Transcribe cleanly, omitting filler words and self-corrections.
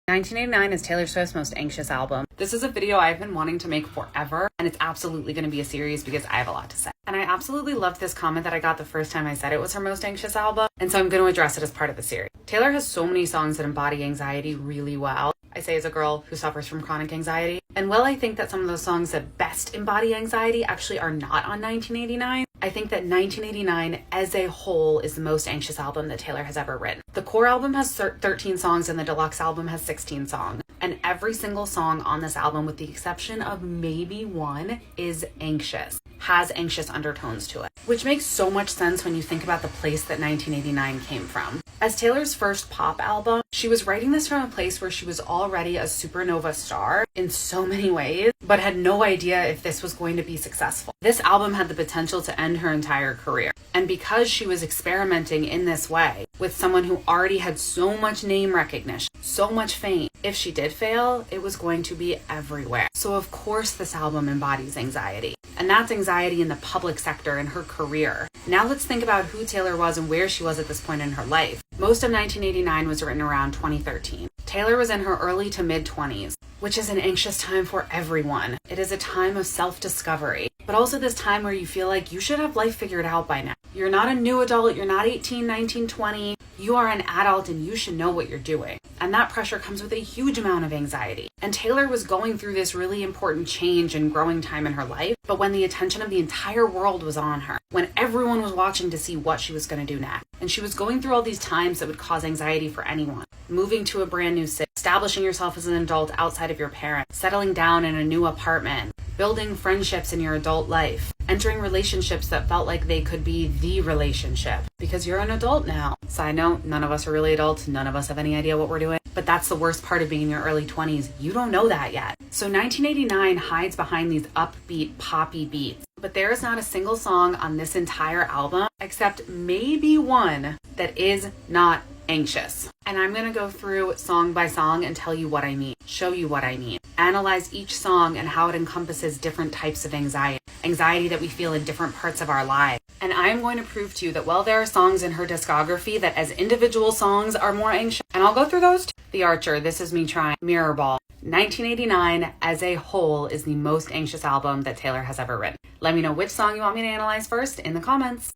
1989 is Taylor Swift's most anxious album. This is a video I've been wanting to make forever, and it's absolutely going to be a series because I have a lot to say. And I absolutely loved this comment that I got the first time I said it was her most anxious album, and so I'm going to address it as part of the series. Taylor has so many songs that embody anxiety really well. I say as a girl who suffers from chronic anxiety. And while I think that some of those songs that best embody anxiety actually are not on 1989, I think that 1989 as a whole is the most anxious album that Taylor has ever written. The core album has 13 songs and the deluxe album has 16 songs. And every single song on this album, with the exception of maybe one, is anxious, has anxious undertones to it, which makes so much sense when you think about the place that 1989 came from. As Taylor's first pop album, she was writing this from a place where she was already a supernova star in so many ways, but had no idea if this was going to be successful. This album had the potential to end her entire career. And because she was experimenting in this way with someone who already had so much name recognition, so much fame, if she did fail, it was going to be everywhere. So of course this album embodies anxiety. And that's anxiety in the public sector in her career. Now let's think about who Taylor was and where she was at this point in her life. Most of 1989 was written around 2013. Taylor was in her early to mid-20s, which is an anxious time for everyone. It is a time of self-discovery, but also this time where you feel like you should have life figured out by now. You're not a new adult, you're not 18, 19, 20. You are an adult and you should know what you're doing. And that pressure comes with a huge amount of anxiety. And Taylor was going through this really important change and growing time in her life, but when the attention of the entire world was on her, when everyone was watching to see what she was going to do next. And she was going through all these times that would cause anxiety for anyone. Moving to a brand new city, establishing yourself as an adult outside of your parents, settling down in a new apartment, building friendships in your adult life, entering relationships that felt like they could be the relationship because you're an adult now. Side note, none of us are really adults. None of us have any idea what we're doing. But that's the worst part of being in your early 20s. You don't know that yet. So 1989 hides behind these upbeat, poppy beats. But there is not a single song on this entire album, except maybe one, that is not anxious. And I'm going to go through song by song and tell you what I mean, show you what I mean, analyze each song and how it encompasses different types of anxiety that we feel in different parts of our lives. And I'm going to prove to you that while there are songs in her discography that as individual songs are more anxious, and I'll go through those too. The Archer, This Is Me Trying, Mirrorball. 1989 as a whole is the most anxious album that Taylor has ever written. Let me know which song you want me to analyze first in the comments.